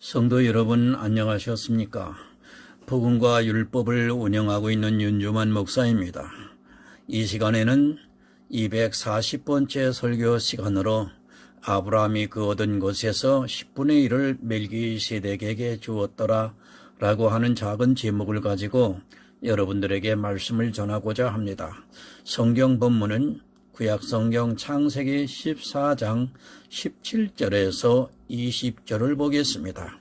성도 여러분 안녕하셨습니까? 복음과 율법을 운영하고 있는 윤주만 목사입니다. 이 시간에는 240번째 설교 시간으로 아브라함이 그 얻은 것에서 10분의 1을 멜기세덱에게 주었더라 라고 하는 작은 제목을 가지고 여러분들에게 말씀을 전하고자 합니다. 성경 본문은 구약성경 창세기 14장 17절에서 20절을 보겠습니다.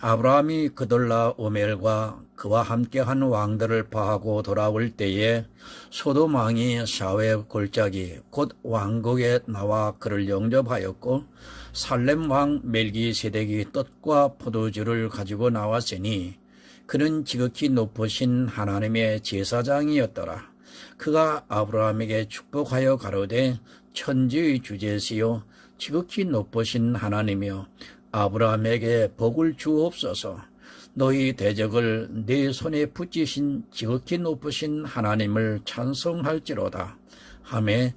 아브라함이 그돌라오멜과 그와 함께한 왕들을 파하고 돌아올 때에 소돔 왕이 샤웨 골짜기 곧 왕국에 나와 그를 영접하였고 살렘 왕 멜기세덱이 떡과 포도주를 가지고 나왔으니 그는 지극히 높으신 하나님의 제사장이었더라. 그가 아브라함에게 축복하여 가로되 천지의 주제시요 지극히 높으신 하나님이여 아브라함에게 복을 주옵소서. 너희 대적을 내 손에 붙이신 지극히 높으신 하나님을 찬송할지로다 하매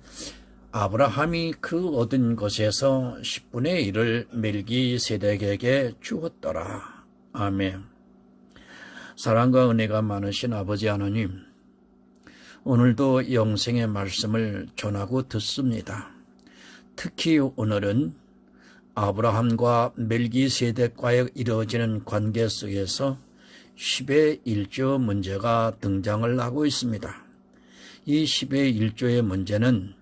아브라함이 그 얻은 것에서 10분의 1을 멜기세덱에게 주었더라. 아멘. 사랑과 은혜가 많으신 아버지 하나님, 오늘도 영생의 말씀을 전하고 듣습니다. 특히 오늘은 아브라함과 멜기세덱과의 이루어지는 관계 속에서 10의 1조 문제가 등장을 하고 있습니다. 이 10의 1조의 문제는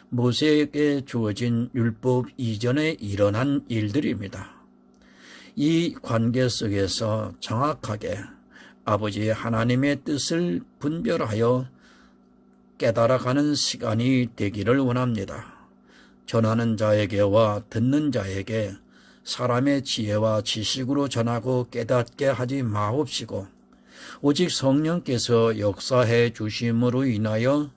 모세에게 주어진 율법 이전에 일어난 일들입니다. 이 관계 속에서 정확하게 아버지 하나님의 뜻을 분별하여 깨달아가는 시간이 되기를 원합니다. 전하는 자에게와 듣는 자에게 사람의 지혜와 지식으로 전하고 깨닫게 하지 마옵시고 오직 성령께서 역사해 주심으로 인하여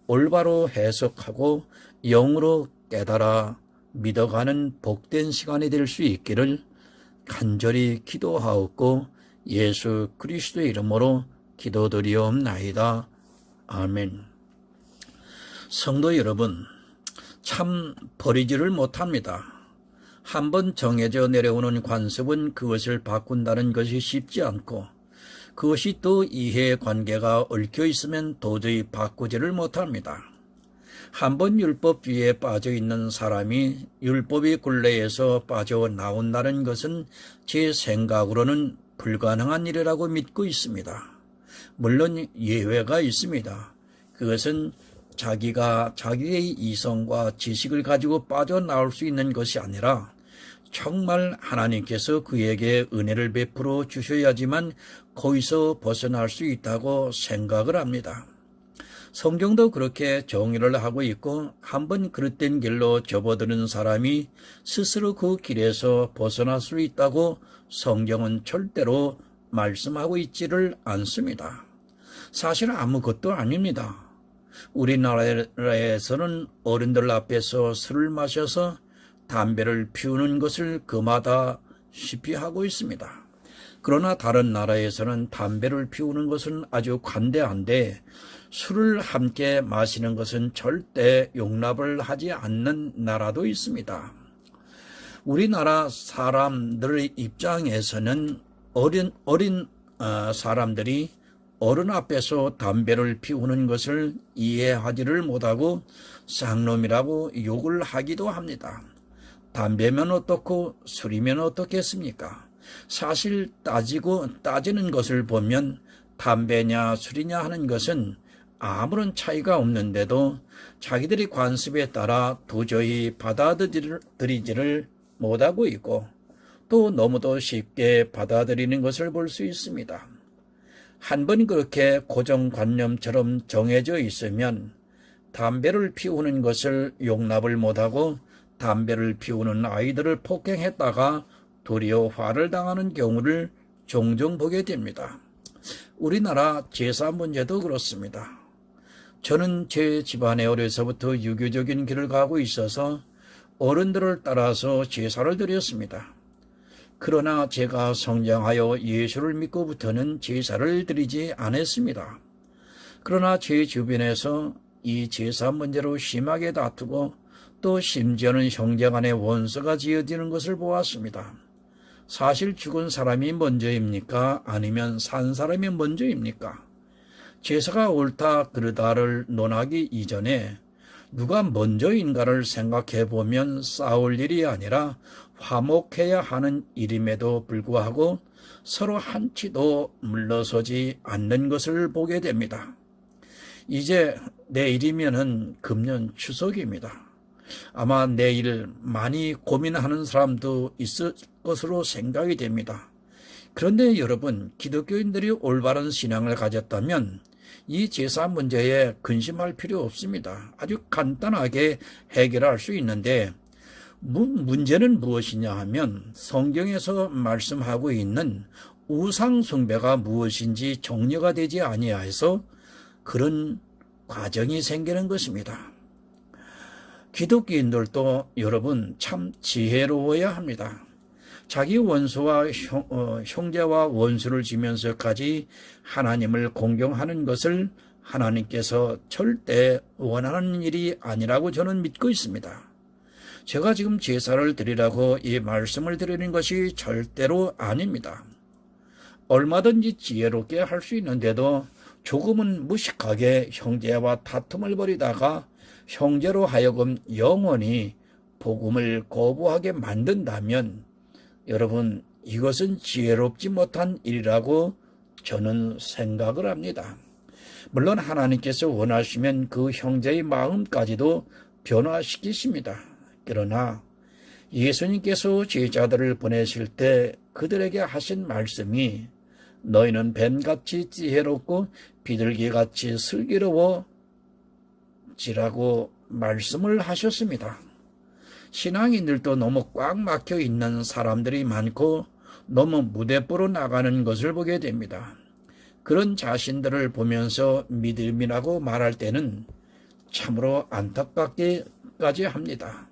올바로 해석하고 영으로 깨달아 믿어가는 복된 시간이 될 수 있기를 간절히 기도하옵고 예수 그리스도의 이름으로 기도드리옵나이다. 아멘. 성도 여러분, 참 버리지를 못합니다. 한번 정해져 내려오는 관습은 그것을 바꾼다는 것이 쉽지 않고 그것이 또 이해관계가 얽혀 있으면 도저히 바꾸지를 못합니다. 한번 율법 뒤에 빠져 있는 사람이 율법의 굴레에서 빠져나온다는 것은 제 생각으로는 불가능한 일이라고 믿고 있습니다. 물론 예외가 있습니다. 그것은 자기가 자기의 이성과 지식을 가지고 빠져나올 수 있는 것이 아니라 정말 하나님께서 그에게 은혜를 베풀어 주셔야지만 거기서 벗어날 수 있다고 생각을 합니다. 성경도 그렇게 정의를 하고 있고 한번 그릇된 길로 접어드는 사람이 스스로 그 길에서 벗어날 수 있다고 성경은 절대로 말씀하고 있지를 않습니다. 사실 아무것도 아닙니다. 우리나라에서는 어른들 앞에서 술을 마셔서 담배를 피우는 것을 금하다시피 하고 있습니다. 그러나 다른 나라에서는 담배를 피우는 것은 아주 관대한데 술을 함께 마시는 것은 절대 용납을 하지 않는 나라도 있습니다. 우리나라 사람들의 입장에서는 어린 사람들이 어른 앞에서 담배를 피우는 것을 이해하지를 못하고 쌍놈이라고 욕을 하기도 합니다. 담배면 어떻고 술이면 어떻겠습니까? 사실 따지는 것을 보면 담배냐 술이냐 하는 것은 아무런 차이가 없는데도 자기들의 관습에 따라 도저히 받아들이지를 못하고 있고 또 너무도 쉽게 받아들이는 것을 볼 수 있습니다. 한번 그렇게 고정관념처럼 정해져 있으면 담배를 피우는 것을 용납을 못하고 담배를 피우는 아이들을 폭행했다가 도리어 화를 당하는 경우를 종종 보게 됩니다. 우리나라 제사 문제도 그렇습니다. 저는 제 집안에 어려서부터 유교적인 길을 가고 있어서 어른들을 따라서 제사를 드렸습니다. 그러나 제가 성장하여 예수를 믿고부터는 제사를 드리지 않았습니다. 그러나 제 주변에서 이 제사 문제로 심하게 다투고 또 심지어는 형제 간의 원수가 지어지는 것을 보았습니다. 사실 죽은 사람이 먼저입니까? 아니면 산 사람이 먼저입니까? 제사가 옳다 그르다를 논하기 이전에 누가 먼저인가를 생각해 보면 싸울 일이 아니라 화목해야 하는 일임에도 불구하고 서로 한치도 물러서지 않는 것을 보게 됩니다. 이제 내일이면은 금년 추석입니다. 아마 내일 많이 고민하는 사람도 있을 것으로 생각이 됩니다. 그런데 여러분, 기독교인들이 올바른 신앙을 가졌다면 이 제사 문제에 근심할 필요 없습니다. 아주 간단하게 해결할 수 있는데 문제는 무엇이냐 하면 성경에서 말씀하고 있는 우상 숭배가 무엇인지 정리가 되지 아니하여서 그런 과정이 생기는 것입니다. 기독교인들도 여러분 참 지혜로워야 합니다. 자기 원수와 형제와 원수를 지면서까지 하나님을 공경하는 것을 하나님께서 절대 원하는 일이 아니라고 저는 믿고 있습니다. 제가 지금 제사를 드리라고 이 말씀을 드리는 것이 절대로 아닙니다. 얼마든지 지혜롭게 할 수 있는데도 조금은 무식하게 형제와 다툼을 벌이다가 형제로 하여금 영원히 복음을 거부하게 만든다면 여러분, 이것은 지혜롭지 못한 일이라고 저는 생각을 합니다. 물론 하나님께서 원하시면 그 형제의 마음까지도 변화시키십니다. 그러나 예수님께서 제자들을 보내실 때 그들에게 하신 말씀이 너희는 뱀같이 지혜롭고 비둘기같이 슬기로워지라고 말씀을 하셨습니다. 신앙인들도 너무 꽉 막혀 있는 사람들이 많고 너무 무대뽀로 나가는 것을 보게 됩니다. 그런 자신들을 보면서 믿음이라고 말할 때는 참으로 안타깝게까지 합니다.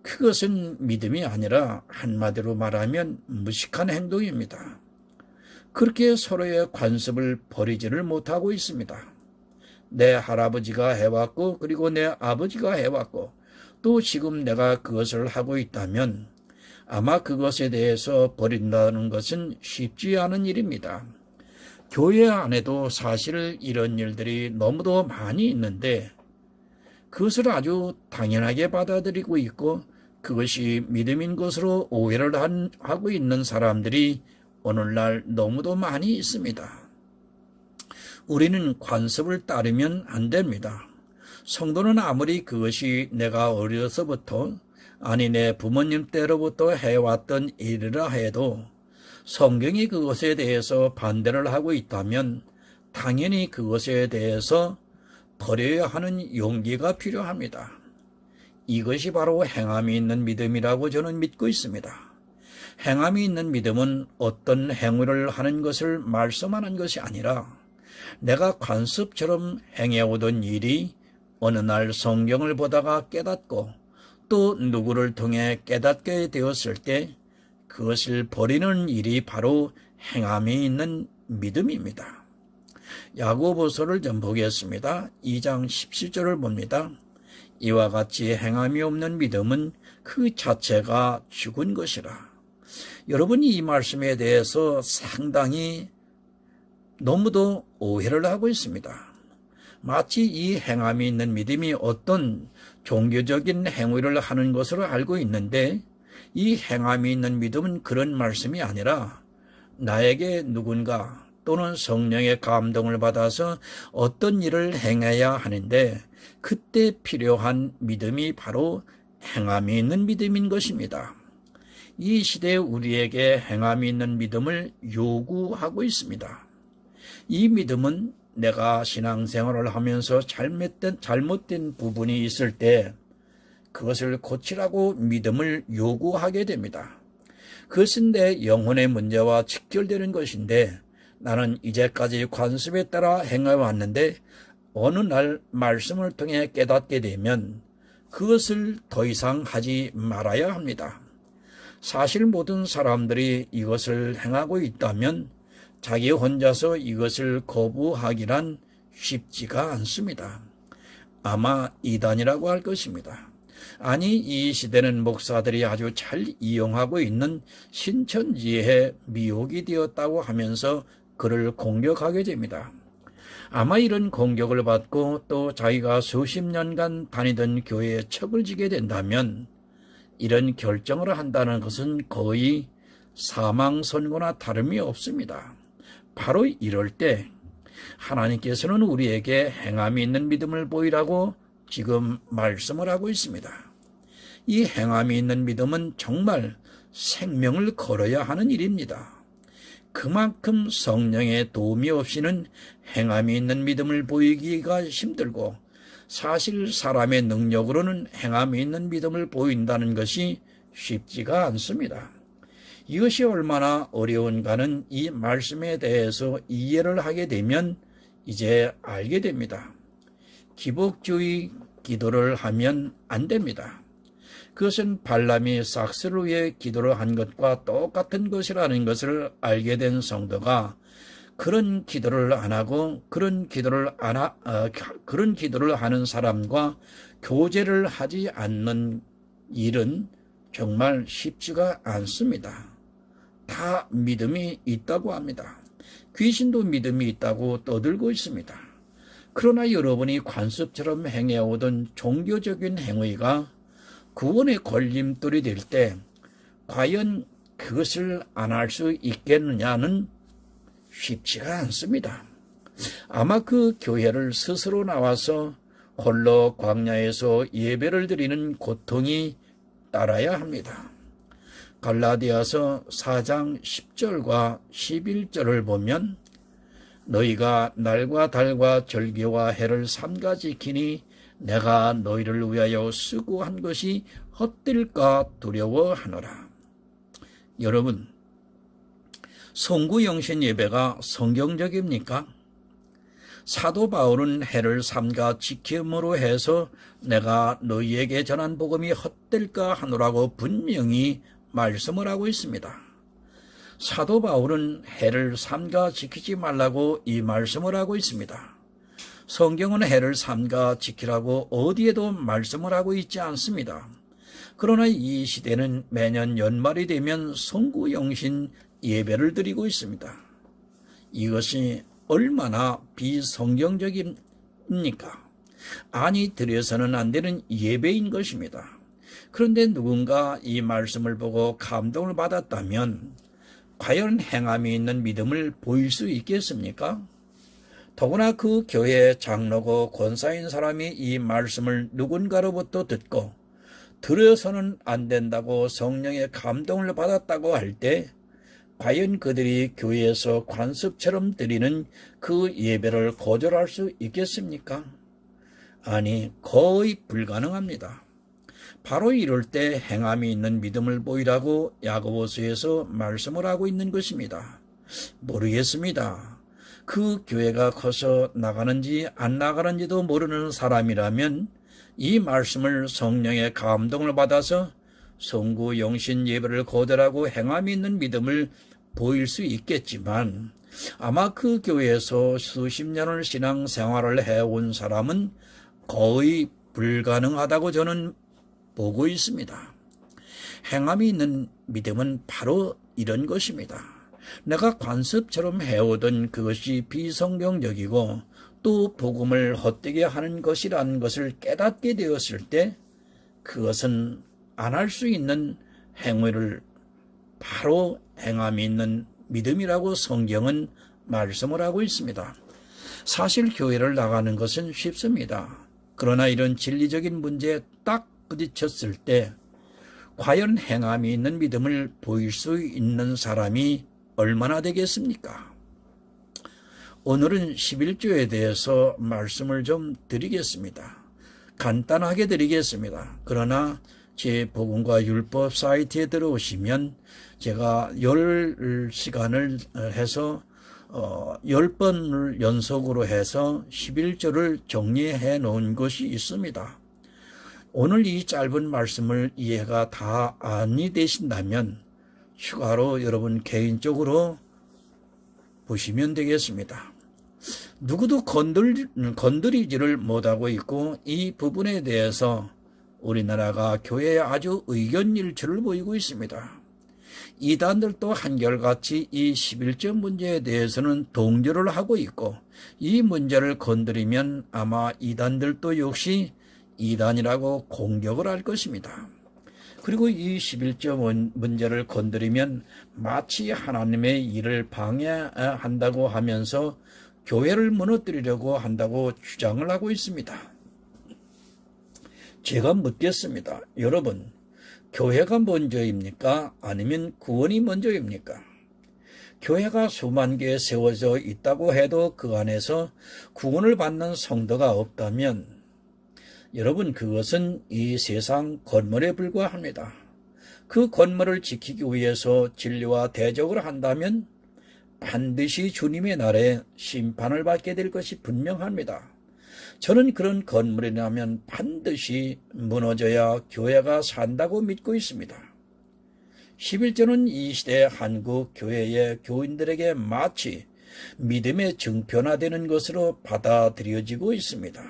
그것은 믿음이 아니라 한마디로 말하면 무식한 행동입니다. 그렇게 서로의 관습을 버리지를 못하고 있습니다. 내 할아버지가 해왔고 그리고 내 아버지가 해왔고 또 지금 내가 그것을 하고 있다면 아마 그것에 대해서 버린다는 것은 쉽지 않은 일입니다. 교회 안에도 사실 이런 일들이 너무도 많이 있는데 그것을 아주 당연하게 받아들이고 있고 그것이 믿음인 것으로 오해를 하고 있는 사람들이 오늘날 너무도 많이 있습니다. 우리는 관습을 따르면 안 됩니다. 성도는 아무리 그것이 내가 어려서부터 아니 내 부모님 때로부터 해왔던 일이라 해도 성경이 그것에 대해서 반대를 하고 있다면 당연히 그것에 대해서 버려야 하는 용기가 필요합니다. 이것이 바로 행함이 있는 믿음이라고 저는 믿고 있습니다. 행함이 있는 믿음은 어떤 행위를 하는 것을 말씀하는 것이 아니라 내가 관습처럼 행해오던 일이 어느 날 성경을 보다가 깨닫고 또 누구를 통해 깨닫게 되었을 때 그것을 버리는 일이 바로 행함이 있는 믿음입니다. 야고보서를 좀 보겠습니다. 2장 17절을 봅니다. 이와 같이 행함이 없는 믿음은 그 자체가 죽은 것이라. 여러분이 이 말씀에 대해서 상당히 너무도 오해를 하고 있습니다. 마치 이 행함이 있는 믿음이 어떤 종교적인 행위를 하는 것으로 알고 있는데 이 행함이 있는 믿음은 그런 말씀이 아니라 나에게 누군가 또는 성령의 감동을 받아서 어떤 일을 행해야 하는데 그때 필요한 믿음이 바로 행함이 있는 믿음인 것입니다. 이 시대에 우리에게 행함이 있는 믿음을 요구하고 있습니다. 이 믿음은 내가 신앙생활을 하면서 잘못된 부분이 있을 때 그것을 고치라고 믿음을 요구하게 됩니다. 그것은 내 영혼의 문제와 직결되는 것인데 나는 이제까지 관습에 따라 행해왔는데 어느 날 말씀을 통해 깨닫게 되면 그것을 더 이상 하지 말아야 합니다. 사실 모든 사람들이 이것을 행하고 있다면 자기 혼자서 이것을 거부하기란 쉽지가 않습니다. 아마 이단이라고 할 것입니다. 아니, 이 시대는 목사들이 아주 잘 이용하고 있는 신천지의 미혹이 되었다고 하면서 그를 공격하게 됩니다. 아마 이런 공격을 받고 또 자기가 수십 년간 다니던 교회에 척을 지게 된다면 이런 결정을 한다는 것은 거의 사망 선고나 다름이 없습니다. 바로 이럴 때 하나님께서는 우리에게 행함이 있는 믿음을 보이라고 지금 말씀을 하고 있습니다. 이 행함이 있는 믿음은 정말 생명을 걸어야 하는 일입니다. 그만큼 성령의 도움이 없이는 행함이 있는 믿음을 보이기가 힘들고 사실 사람의 능력으로는 행함이 있는 믿음을 보인다는 것이 쉽지가 않습니다. 이것이 얼마나 어려운가는 이 말씀에 대해서 이해를 하게 되면 이제 알게 됩니다. 기복주의 기도를 하면 안 됩니다. 그것은 발람이 삭스를 위해 기도를 한 것과 똑같은 것이라는 것을 알게 된 성도가 그런 기도를 안 하고 그런 기도를 하는 사람과 교제를 하지 않는 일은 정말 쉽지가 않습니다. 다 믿음이 있다고 합니다. 귀신도 믿음이 있다고 떠들고 있습니다. 그러나 여러분이 관습처럼 행해오던 종교적인 행위가 구원의 걸림돌이 될 때 과연 그것을 안 할 수 있겠느냐는 쉽지가 않습니다. 아마 그 교회를 스스로 나와서 홀로 광야에서 예배를 드리는 고통이 따라야 합니다. 갈라디아서 4장 10절과 11절을 보면 너희가 날과 달과 절기와 해를 삼가 지키니 내가 너희를 위하여 수고한 것이 헛될까 두려워하노라. 여러분, 성구영신 예배가 성경적입니까? 사도 바울은 해를 삼가 지킴으로 해서 내가 너희에게 전한 복음이 헛될까 하노라고 분명히 말씀을 하고 있습니다. 사도 바울은 해를 삼가 지키지 말라고 이 말씀을 하고 있습니다. 성경은 해를 삼가 지키라고 어디에도 말씀을 하고 있지 않습니다. 그러나 이 시대는 매년 연말이 되면 성구영신 예배를 드리고 있습니다. 이것이 얼마나 비성경적입니까? 아니, 드려서는 안 되는 예배인 것입니다. 그런데 누군가 이 말씀을 보고 감동을 받았다면 과연 행함이 있는 믿음을 보일 수 있겠습니까? 더구나 그 교회 장로고 권사인 사람이 이 말씀을 누군가로부터 듣고 들어서는 안 된다고 성령의 감동을 받았다고 할 때 과연 그들이 교회에서 관습처럼 드리는 그 예배를 거절할 수 있겠습니까? 아니, 거의 불가능합니다. 바로 이럴 때 행함이 있는 믿음을 보이라고 야고보서에서 말씀을 하고 있는 것입니다. 모르겠습니다. 그 교회가 커서 나가는지 안 나가는지도 모르는 사람이라면 이 말씀을 성령의 감동을 받아서 성구 영신 예배를 거절하고 행함이 있는 믿음을 보일 수 있겠지만 아마 그 교회에서 수십 년을 신앙생활을 해온 사람은 거의 불가능하다고 저는 보고 있습니다. 행함이 있는 믿음은 바로 이런 것입니다. 내가 관습처럼 해오던 그것이 비성경적이고 또 복음을 헛되게 하는 것이라는 것을 깨닫게 되었을 때 그것은 안 할 수 있는 행위를 바로 행함이 있는 믿음이라고 성경은 말씀을 하고 있습니다. 사실 교회를 나가는 것은 쉽습니다. 그러나 이런 진리적인 문제에 딱 부딪혔을 때 과연 행함이 있는 믿음을 보일 수 있는 사람이 얼마나 되겠습니까? 오늘은 11조에 대해서 말씀을 좀 드리겠습니다. 간단하게 드리겠습니다. 그러나 제 복음과 율법 사이트에 들어오시면 제가 10시간을 해서 10번을 연속으로 해서 11조를 정리해 놓은 것이 있습니다. 오늘 이 짧은 말씀을 이해가 다 아니 되신다면 추가로 여러분 개인적으로 보시면 되겠습니다. 누구도 건드리지를 못하고 있고 이 부분에 대해서 우리나라가 교회에 아주 의견일치를 보이고 있습니다. 이단들도 한결같이 이 11조 문제에 대해서는 동조를 하고 있고, 이 문제를 건드리면 아마 이단들도 역시 이단이라고 공격을 할 것입니다. 그리고 이 11조 문제를 건드리면 마치 하나님의 일을 방해한다고 하면서 교회를 무너뜨리려고 한다고 주장을 하고 있습니다. 제가 묻겠습니다. 여러분, 교회가 먼저입니까? 아니면 구원이 먼저입니까? 교회가 수만 개 세워져 있다고 해도 그 안에서 구원을 받는 성도가 없다면 여러분, 그것은 이 세상 건물에 불과합니다. 그 건물을 지키기 위해서 진리와 대적을 한다면 반드시 주님의 날에 심판을 받게 될 것이 분명합니다. 저는 그런 건물이라면 반드시 무너져야 교회가 산다고 믿고 있습니다. 11조는 이 시대 한국 교회의 교인들에게 마치 믿음의 증표화되는 것으로 받아들여지고 있습니다.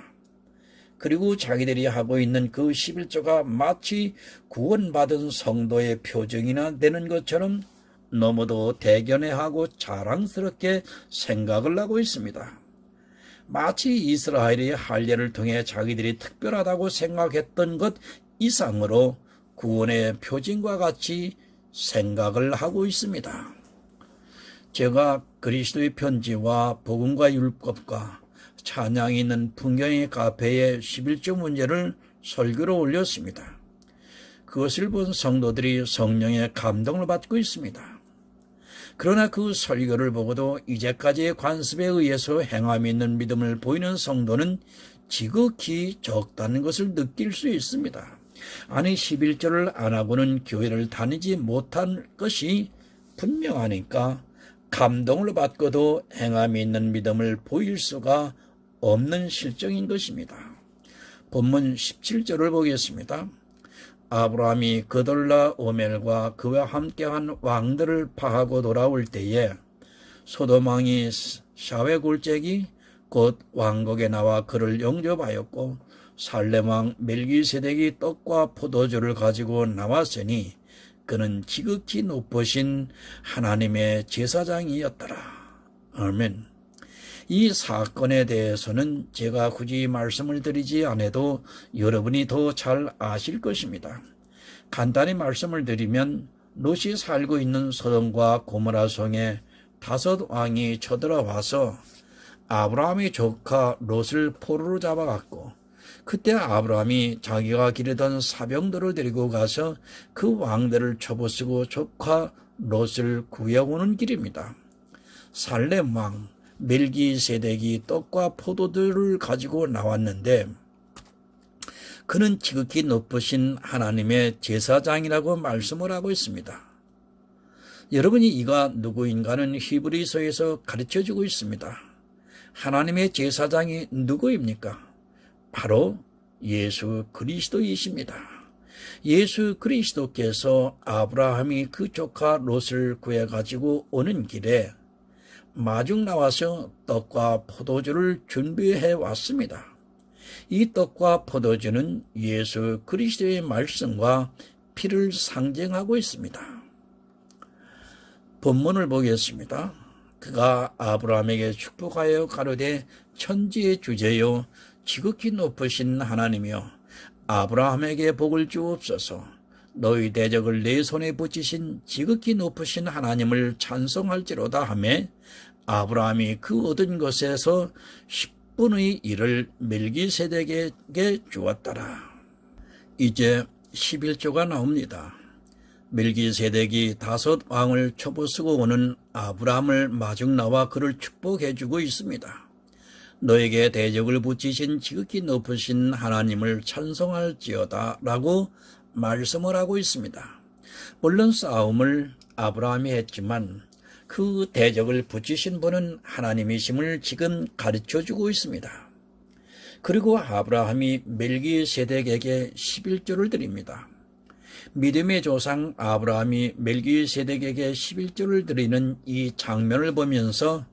그리고 자기들이 하고 있는 그 11조가 마치 구원받은 성도의 표정이나 되는 것처럼 너무도 대견해하고 자랑스럽게 생각을 하고 있습니다. 마치 이스라엘이 할례를 통해 자기들이 특별하다고 생각했던 것 이상으로 구원의 표징과 같이 생각을 하고 있습니다. 제가 그리스도의 편지와 복음과 율법과 찬양이 있는 풍경의 카페에 11조 문제를 설교로 올렸습니다. 그것을 본 성도들이 성령의 감동을 받고 있습니다. 그러나 그 설교를 보고도 이제까지의 관습에 의해서 행함이 있는 믿음을 보이는 성도는 지극히 적다는 것을 느낄 수 있습니다. 아니 11조를 안 하고는 교회를 다니지 못한 것이 분명하니까 감동을 받고도 행함이 있는 믿음을 보일 수가 없는 실정인 것입니다. 본문 17절을 보겠습니다. 아브라함이 그돌라 오멜과 그와 함께한 왕들을 파하고 돌아올 때에 소돔 왕이 샤웨골잭이 곧 왕국에 나와 그를 영접하였고 살렘 왕 멜기세덱이 떡과 포도주를 가지고 나왔으니 그는 지극히 높으신 하나님의 제사장이었더라. 아멘. 이 사건에 대해서는 제가 굳이 말씀을 드리지 않아도 여러분이 더 잘 아실 것입니다. 간단히 말씀을 드리면 롯이 살고 있는 소돔과 고모라 성에 5 왕이 쳐들어와서 아브라함의 조카 롯을 포로로 잡아갔고, 그때 아브라함이 자기가 기르던 사병들을 데리고 가서 그 왕들을 쳐부수고 조카 롯을 구해오는 길입니다. 살렘 왕 멜기세덱이 떡과 포도들을 가지고 나왔는데 그는 지극히 높으신 하나님의 제사장이라고 말씀을 하고 있습니다. 여러분이 이가 누구인가는 히브리서에서 가르쳐주고 있습니다. 하나님의 제사장이 누구입니까? 바로 예수 그리스도이십니다. 예수 그리스도께서 아브라함이 그 조카 롯을 구해가지고 오는 길에 마중 나와서 떡과 포도주를 준비해 왔습니다. 이 떡과 포도주는 예수 그리스도의 말씀과 피를 상징하고 있습니다. 본문을 보겠습니다. 그가 아브라함에게 축복하여 가로되 천지의 주제요 지극히 높으신 하나님이여 아브라함에게 복을 주옵소서. 너희 대적을 내 손에 붙이신 지극히 높으신 하나님을 찬송할지로다 하매 아브라함이 그 얻은 것에서 10분의 1을 멜기세덱에게 주었더라. 이제 11조가 나옵니다. 멜기세덱이 5 왕을 쳐부수고 오는 아브라함을 마중 나와 그를 축복해주고 있습니다. 너에게 대적을 붙이신 지극히 높으신 하나님을 찬송할지어다 라고 말씀을 하고 있습니다. 물론 싸움을 아브라함이 했지만 그 대적을 붙이신 분은 하나님이심을 지금 가르쳐주고 있습니다. 그리고 아브라함이 멜기세덱에게 11조를 드립니다. 믿음의 조상 아브라함이 멜기세덱에게 11조를 드리는 이 장면을 보면서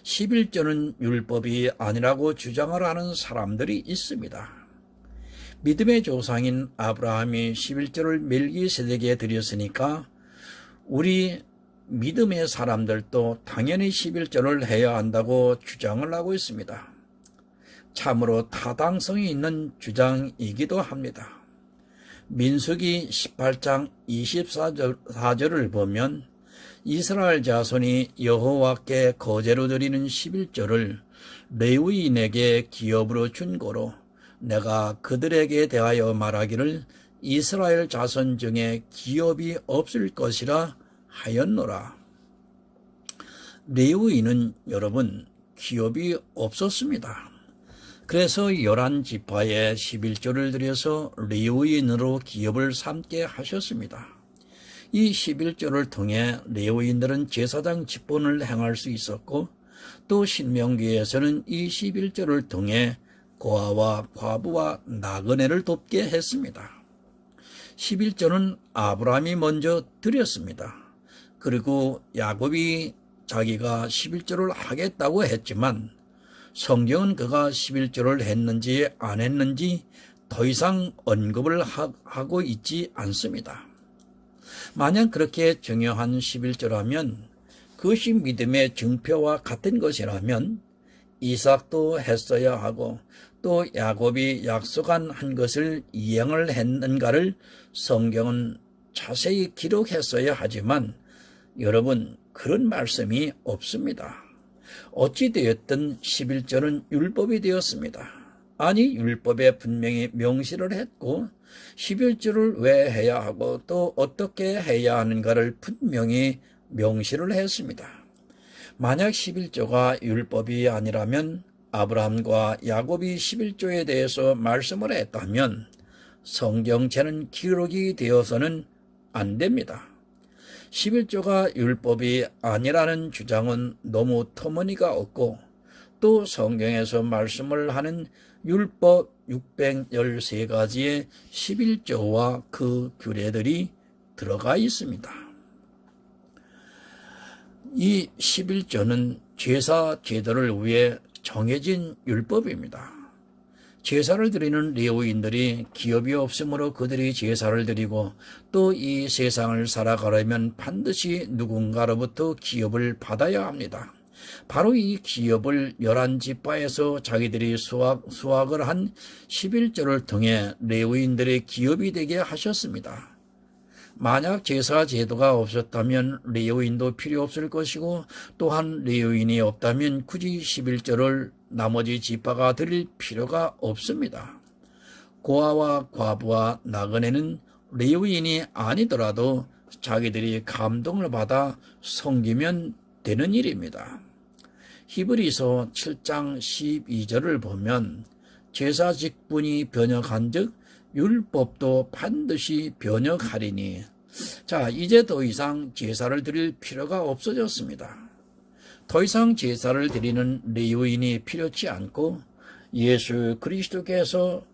11조는 율법이 아니라고 주장을 하는 사람들이 있습니다. 믿음의 조상인 아브라함이 11조를 멜기세덱에 드렸으니까 우리 믿음의 사람들도 당연히 11조를 해야 한다고 주장을 하고 있습니다. 참으로 타당성이 있는 주장이기도 합니다. 민수기 18장 24절을 보면 이스라엘 자손이 여호와께 거제로 드리는 11조를 레위인에게 기업으로 준 고로 내가 그들에게 대하여 말하기를 이스라엘 자손 중에 기업이 없을 것이라 하였노라. 레위인은 여러분 기업이 없었습니다. 그래서 11지파에 11조를 들여서 레위인으로 기업을 삼게 하셨습니다. 이 11조를 통해 레위인들은 제사장 직분을 행할 수 있었고 또 신명기에서는 이 11조를 통해 고아와 과부와 나그네를 돕게 했습니다. 11조는 아브라함이 먼저 드렸습니다. 그리고 야곱이 자기가 11조를 하겠다고 했지만 성경은 그가 11조를 했는지 안 했는지 더 이상 언급을 하고 있지 않습니다. 만약 그렇게 중요한 11조라면 그것이 믿음의 증표와 같은 것이라면 이삭도 했어야 하고 또 야곱이 약속한 한 것을 이행을 했는가를 성경은 자세히 기록했어야 하지만 여러분 그런 말씀이 없습니다. 어찌되었든 11조는 율법이 되었습니다. 아니 율법에 분명히 명시를 했고 11조를 왜 해야 하고 또 어떻게 해야 하는가를 분명히 명시를 했습니다. 만약 11조가 율법이 아니라면 아브라함과 야곱이 11조에 대해서 말씀을 했다면 성경책은 기록이 되어서는 안 됩니다. 11조가 율법이 아니라는 주장은 너무 터무니가 없고 또 성경에서 말씀을 하는 율법 613가지의 11조와 그 규례들이 들어가 있습니다. 이 11조는 제사 제도를 위해 정해진 율법입니다. 제사를 드리는 레위인들이 기업이 없으므로 그들이 제사를 드리고 또 이 세상을 살아가려면 반드시 누군가로부터 기업을 받아야 합니다. 바로 이 기업을 11지파에서 자기들이 수확을 한 11조를 통해 레위인들의 기업이 되게 하셨습니다. 만약 제사 제도가 없었다면 레위인도 필요 없을 것이고 또한 레위인이 없다면 굳이 11조를 나머지 지파가 드릴 필요가 없습니다. 고아와 과부와 나그네는 레위인이 아니더라도 자기들이 감동을 받아 섬기면 되는 일입니다. 히브리서 7장 12절을 보면 제사 직분이 변역한즉 율법도 반드시 변역하리니. 자, 이제 더 이상 제사를 드릴 필요가 없어졌습니다. 더 이상 제사를 드리는 레위인이 필요치 않고 예수 그리스도께서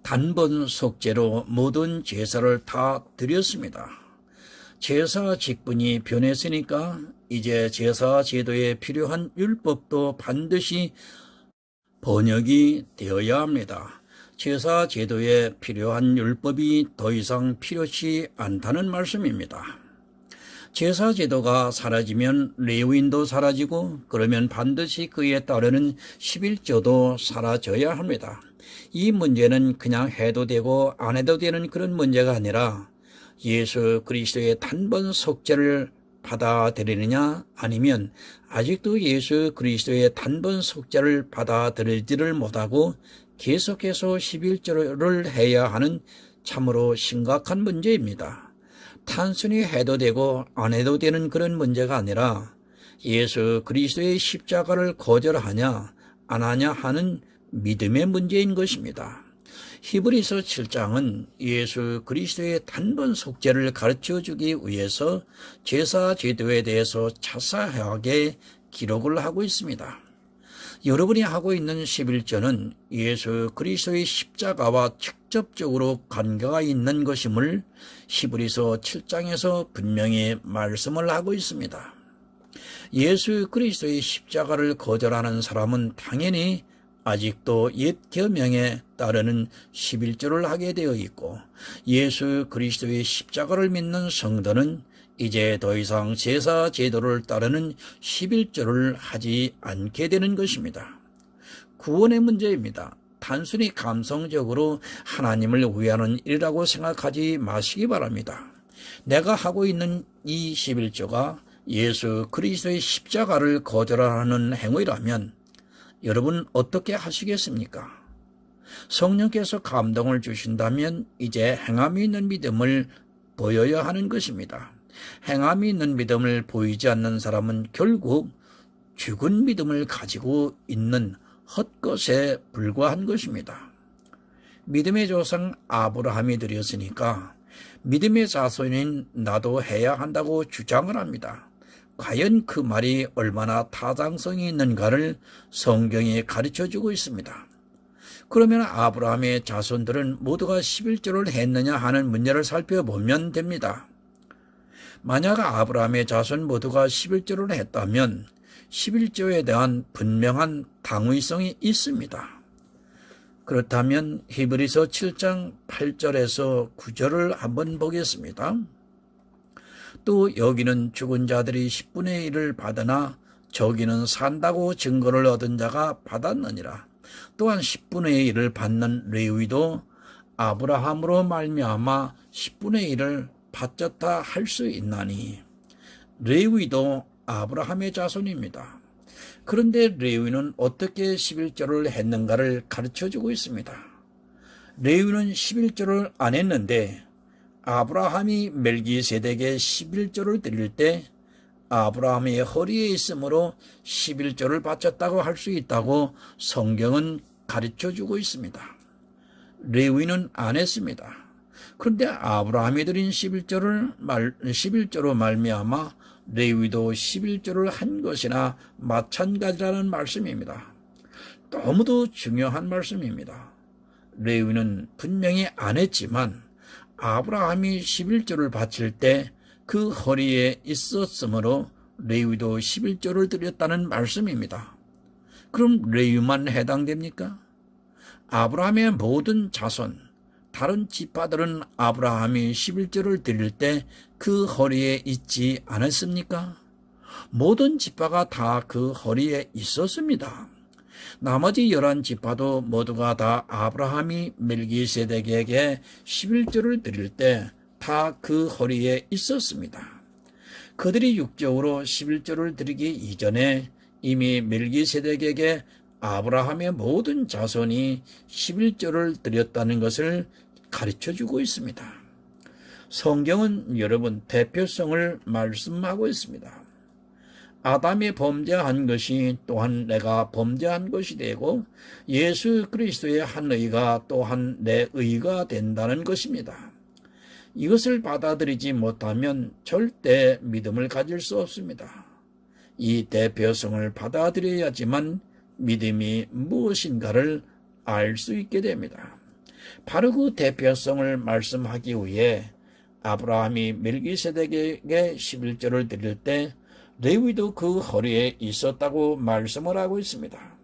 단번 속죄로 모든 제사를 다 드렸습니다. 제사 직분이 변했으니까 이제 제사 제도에 필요한 율법도 반드시 번역이 되어야 합니다. 제사 제도에 필요한 율법이 더 이상 필요치 않다는 말씀입니다. 제사 제도가 사라지면 레위인도 사라지고 그러면 반드시 그에 따르는 11조도 사라져야 합니다. 이 문제는 그냥 해도 되고 안 해도 되는 그런 문제가 아니라 예수 그리스도의 단번 속죄를 받아들이느냐 아니면 아직도 예수 그리스도의 단번 속죄를 받아들이지를 못하고 계속해서 11조를 해야 하는 참으로 심각한 문제입니다. 단순히 해도 되고 안 해도 되는 그런 문제가 아니라 예수 그리스도의 십자가를 거절하냐 안 하냐 하는 믿음의 문제인 것입니다. 히브리서 7장은 예수 그리스도의 단번 속죄를 가르쳐주기 위해서 제사 제도에 대해서 자세하게 기록을 하고 있습니다. 여러분이 하고 있는 11조는 예수 그리스도의 십자가와 직접적으로 관계가 있는 것임을 히브리서 7장에서 분명히 말씀을 하고 있습니다. 예수 그리스도의 십자가를 거절하는 사람은 당연히 아직도 옛 계명에 따르는 11조를 하게 되어 있고 예수 그리스도의 십자가를 믿는 성도는 이제 더 이상 제사 제도를 따르는 11조를 하지 않게 되는 것입니다. 구원의 문제입니다. 단순히 감성적으로 하나님을 위하는 일이라고 생각하지 마시기 바랍니다. 내가 하고 있는 이 11조가 예수 그리스도의 십자가를 거절하는 행위라면 여러분 어떻게 하시겠습니까? 성령께서 감동을 주신다면 이제 행함이 있는 믿음을 보여야 하는 것입니다. 행함이 있는 믿음을 보이지 않는 사람은 결국 죽은 믿음을 가지고 있는 헛것에 불과한 것입니다. 믿음의 조상 아브라함이 드렸으니까 믿음의 자손인 나도 해야 한다고 주장을 합니다. 과연 그 말이 얼마나 타당성이 있는가를 성경이 가르쳐주고 있습니다. 그러면 아브라함의 자손들은 모두가 11조를 했느냐 하는 문제를 살펴보면 됩니다. 만약 아브라함의 자손 모두가 11조를 했다면 11조에 대한 분명한 당위성이 있습니다. 그렇다면 히브리서 7장 8절에서 9절을 한번 보겠습니다. 또 여기는 죽은 자들이 10분의 1을 받으나 저기는 산다고 증거를 얻은 자가 받았느니라. 또한 10분의 1을 받는 레위도 아브라함으로 말미암아 10분의 1을 바쳤다 할 수 있나니. 레위도 아브라함의 자손입니다. 그런데 레위는 어떻게 11조를 했는가를 가르쳐주고 있습니다. 레위는 11조를 안 했는데 아브라함이 멜기세덱에 11조를 드릴 때 아브라함의 허리에 있으므로 11조를 바쳤다고 할 수 있다고 성경은 가르쳐주고 있습니다. 레위는 안 했습니다. 그런데 아브라함이 드린 11조로 말미암아 레위도 11조를 한 것이나 마찬가지라는 말씀입니다. 너무도 중요한 말씀입니다. 레위는 분명히 안 했지만 아브라함이 11조를 바칠 때 그 허리에 있었으므로 레위도 11조를 드렸다는 말씀입니다. 그럼 레위만 해당됩니까? 아브라함의 모든 자손, 다른 지파들은 아브라함이 11조를 드릴 때 그 허리에 있지 않았습니까? 모든 지파가 다 그 허리에 있었습니다. 나머지 11지파도 모두가 다 아브라함이 멜기세덱에게 11조를 드릴 때 다 그 허리에 있었습니다. 그들이 육적으로 11조를 드리기 이전에 이미 멜기세덱에게 아브라함의 모든 자손이 11조를 드렸다는 것을 가르쳐주고 있습니다. 성경은 여러분 대표성을 말씀하고 있습니다. 아담이 범죄한 것이 또한 내가 범죄한 것이 되고 예수 그리스도의 한 의가 또한 내 의가 된다는 것입니다. 이것을 받아들이지 못하면 절대 믿음을 가질 수 없습니다. 이 대표성을 받아들여야지만 믿음이 무엇인가를 알 수 있게 됩니다. 바로 그 대표성을 말씀하기 위해 아브라함이 멜기세덱에게 11조를 드릴 때 레위도 그 허리에 있었다고 말씀을 하고 있습니다.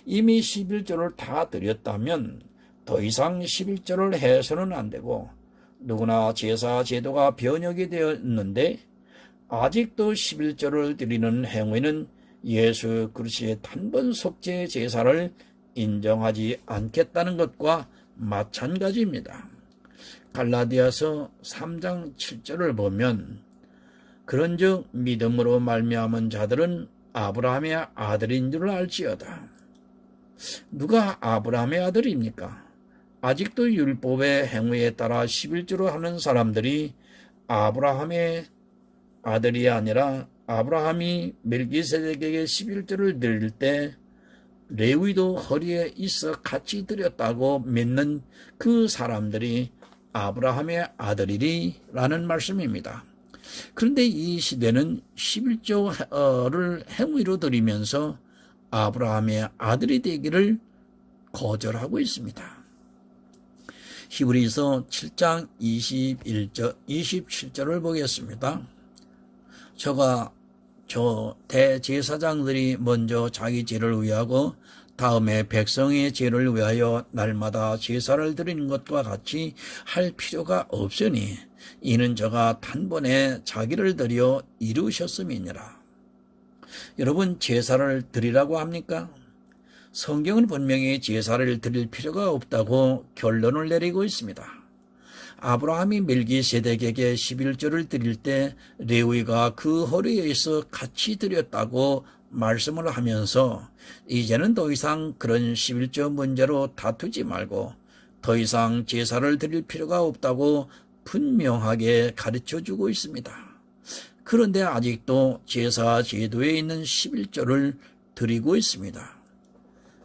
이미 11조를 다 드렸다면 더 이상 11조를 해서는 안 되고 누구나 제사 제도가 변혁이 되었는데 아직도 11조를 드리는 행위는 예수 그리스도의 단번 속죄 제사를 인정하지 않겠다는 것과 마찬가지입니다. 갈라디아서 3장 7절을 보면 그런즉 믿음으로 말미암은 자들은 아브라함의 아들인 줄 알지어다. 누가 아브라함의 아들입니까? 아직도 율법의 행위에 따라 11조를 하는 사람들이 아브라함의 아들이 아니라 아브라함이 멜기세덱에게 11조를 드릴 때 레위도 허리에 있어 같이 드렸다고 믿는 그 사람들이 아브라함의 아들이라는 말씀입니다. 그런데 이 시대는 11조를 행위로 드리면서 아브라함의 아들이 되기를 거절하고 있습니다. 히브리서 7장 27절을 보겠습니다. 저 대제사장들이 먼저 자기 죄를 위하고 다음에 백성의 죄를 위하여 날마다 제사를 드리는 것과 같이 할 필요가 없으니 이는 저가 단번에 자기를 드려 이루셨음이니라. 여러분, 제사를 드리라고 합니까? 성경은 분명히 제사를 드릴 필요가 없다고 결론을 내리고 있습니다. 아브라함이 멜기세덱에게 11조를 드릴 때 레위가 그 허리에 있어 같이 드렸다고 말씀을 하면서 이제는 더 이상 그런 11조 문제로 다투지 말고 더 이상 제사를 드릴 필요가 없다고 분명하게 가르쳐주고 있습니다. 그런데 아직도 제사 제도에 있는 11조를 드리고 있습니다.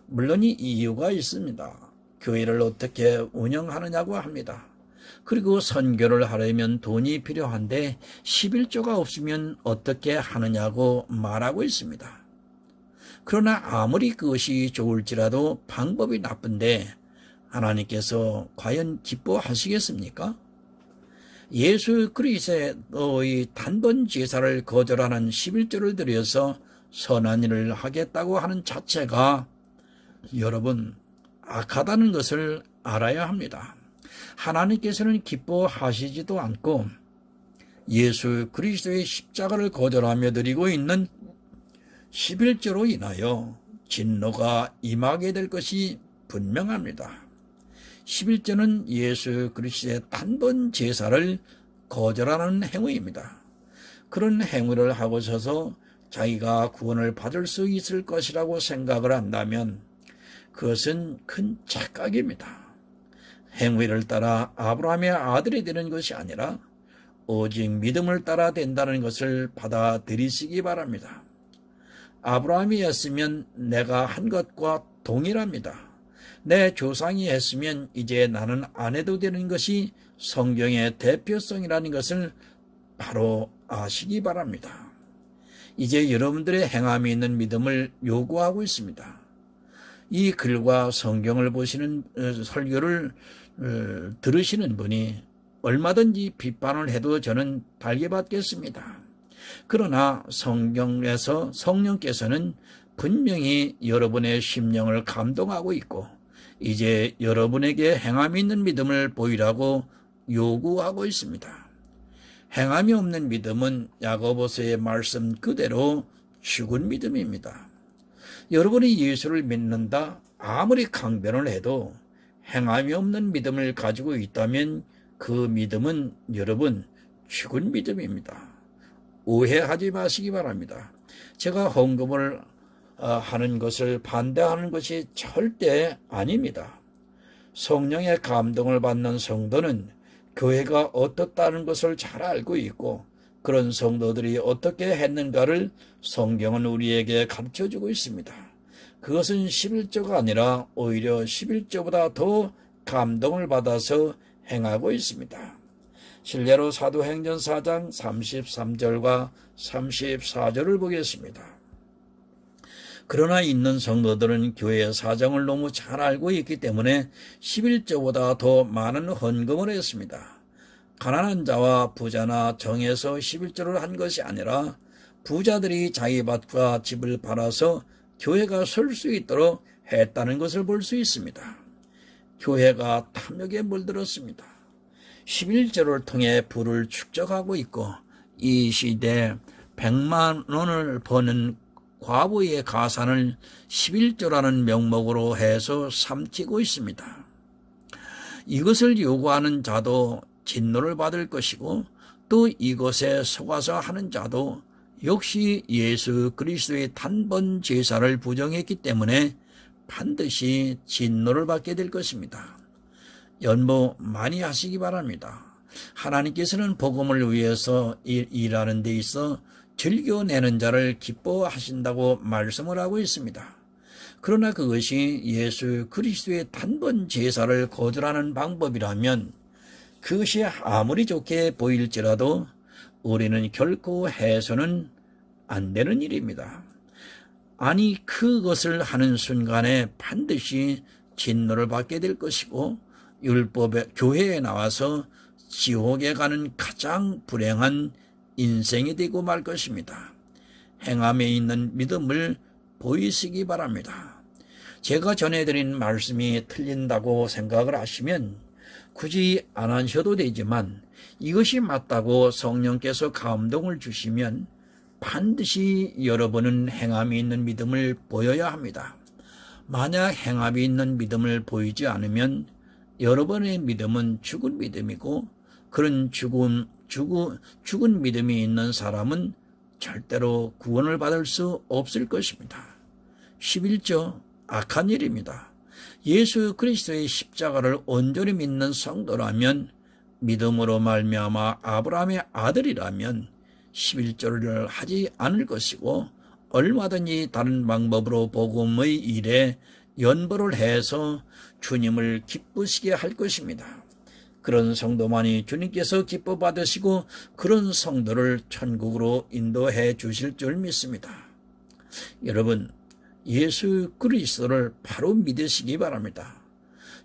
물론 이 이유가 있습니다. 교회를 어떻게 운영하느냐고 합니다. 그리고 선교를 하려면 돈이 필요한데 11조가 없으면 어떻게 하느냐고 말하고 있습니다. 그러나 아무리 그것이 좋을지라도 방법이 나쁜데 하나님께서 과연 기뻐하시겠습니까? 예수 그리스도의 단번 제사를 거절하는 11조를 드려서 선한 일을 하겠다고 하는 자체가 여러분 악하다는 것을 알아야 합니다. 하나님께서는 기뻐하시지도 않고 예수 그리스도의 십자가를 거절하며 드리고 있는 11조로 인하여 진노가 임하게 될 것이 분명합니다. 11조는 예수 그리스도의 단번 제사를 거절하는 행위입니다. 그런 행위를 하고서서 자기가 구원을 받을 수 있을 것이라고 생각을 한다면 그것은 큰 착각입니다. 행위를 따라 아브라함의 아들이 되는 것이 아니라 오직 믿음을 따라 된다는 것을 받아들이시기 바랍니다. 아브라함이 했으면 내가 한 것과 동일합니다. 내 조상이 했으면 이제 나는 안 해도 되는 것이 성경의 대표성이라는 것을 바로 아시기 바랍니다. 이제 여러분들의 행함이 있는 믿음을 요구하고 있습니다. 이 글과 성경을 보시는 설교를 들으시는 분이 얼마든지 비판을 해도 저는 달게받겠습니다. 그러나 성경에서 성령께서는 분명히 여러분의 심령을 감동하고 있고 이제 여러분에게 행함이 있는 믿음을 보이라고 요구하고 있습니다. 행함이 없는 믿음은 야고보서의 말씀 그대로 죽은 믿음입니다. 여러분이 예수를 믿는다 아무리 강변을 해도 행함이 없는 믿음을 가지고 있다면 그 믿음은 여러분 죽은 믿음입니다. 오해하지 마시기 바랍니다. 제가 헌금을 하는 것을 반대하는 것이 절대 아닙니다. 성령의 감동을 받는 성도는 교회가 어떻다는 것을 잘 알고 있고 그런 성도들이 어떻게 했는가를 성경은 우리에게 가르쳐주고 있습니다. 그것은 11조가 아니라 오히려 11조보다 더 감동을 받아서 행하고 있습니다. 실례로 사도행전 4장 33절과 34절을 보겠습니다. 그러나 있는 성도들은 교회의 사정을 너무 잘 알고 있기 때문에 11조보다 더 많은 헌금을 했습니다. 가난한 자와 부자나 정해서 11조를 한 것이 아니라 부자들이 자기 밭과 집을 팔아서 교회가 설 수 있도록 했다는 것을 볼 수 있습니다. 교회가 탐욕에 물들었습니다. 11조를 통해 부를 축적하고 있고 이 시대에 100만 원을 버는 과부의 가산을 11조라는 명목으로 해서 삼키고 있습니다. 이것을 요구하는 자도 진노를 받을 것이고 또 이것에 속아서 하는 자도 역시 예수 그리스도의 단번 제사를 부정했기 때문에 반드시 진노를 받게 될 것입니다. 연보 많이 하시기 바랍니다. 하나님께서는 복음을 위해서 일하는 데 있어 즐겨내는 자를 기뻐하신다고 말씀을 하고 있습니다. 그러나 그것이 예수 그리스도의 단번 제사를 거절하는 방법이라면 그것이 아무리 좋게 보일지라도 우리는 결코 해서는 안 되는 일입니다. 아니 그것을 하는 순간에 반드시 진노를 받게 될 것이고 율법의 교회에 나와서 지옥에 가는 가장 불행한 인생이 되고 말 것입니다. 행함에 있는 믿음을 보이시기 바랍니다. 제가 전해드린 말씀이 틀린다고 생각을 하시면 굳이 안 하셔도 되지만 이것이 맞다고 성령께서 감동을 주시면 반드시 여러분은 행함이 있는 믿음을 보여야 합니다. 만약 행함이 있는 믿음을 보이지 않으면 여러분의 믿음은 죽은 믿음이고 그런 죽은 믿음이 있는 사람은 절대로 구원을 받을 수 없을 것입니다. 11조 악한 일입니다. 예수 그리스도의 십자가를 온전히 믿는 성도라면 믿음으로 말미암아 아브라함의 아들이라면 11조를 하지 않을 것이고 얼마든지 다른 방법으로 복음의 일에 연보를 해서 주님을 기쁘시게 할 것입니다. 그런 성도만이 주님께서 기뻐 받으시고 그런 성도를 천국으로 인도해 주실 줄 믿습니다. 여러분, 예수 그리스도를 바로 믿으시기 바랍니다.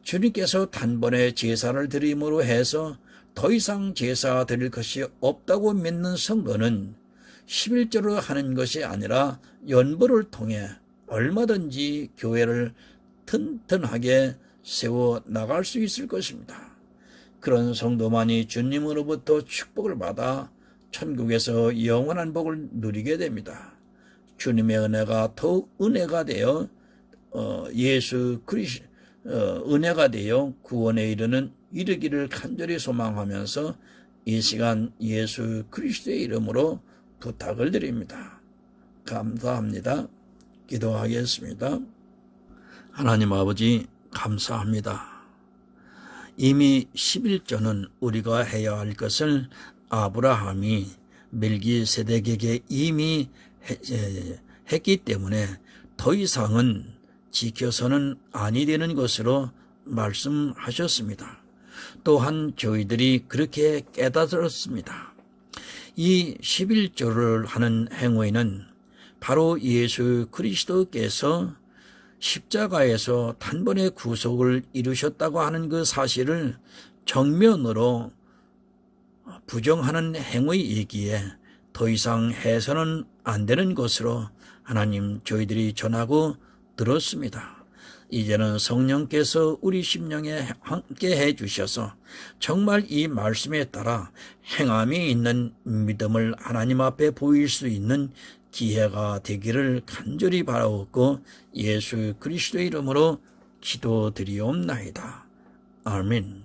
주님께서 단번에 제사를 드림으로 해서 더 이상 제사 드릴 것이 없다고 믿는 성도는 11조를 하는 것이 아니라 연보를 통해 얼마든지 교회를 튼튼하게 세워 나갈 수 있을 것입니다. 그런 성도만이 주님으로부터 축복을 받아 천국에서 영원한 복을 누리게 됩니다. 주님의 은혜가 더욱 은혜가 되어 은혜가 되어 구원에 이르기를 간절히 소망하면서 이 시간 예수 그리스도의 이름으로 부탁을 드립니다. 감사합니다. 기도하겠습니다. 하나님 아버지 감사합니다. 이미 11조는 우리가 해야 할 것을 아브라함이 멜기세덱에게 이미 했기 때문에 더 이상은 지켜서는 아니 되는 것으로 말씀하셨습니다. 또한 저희들이 그렇게 깨달았습니다. 이 11조를 하는 행위는 바로 예수 그리스도께서 십자가에서 단번에 구속을 이루셨다고 하는 그 사실을 정면으로 부정하는 행위이기에 더 이상 해서는 안 되는 것으로 하나님 저희들이 전하고 들었습니다. 이제는 성령께서 우리 심령에 함께 해주셔서 정말 이 말씀에 따라 행함이 있는 믿음을 하나님 앞에 보일 수 있는 기회가 되기를 간절히 바라옵고 예수 그리스도의 이름으로 기도드리옵나이다. 아멘.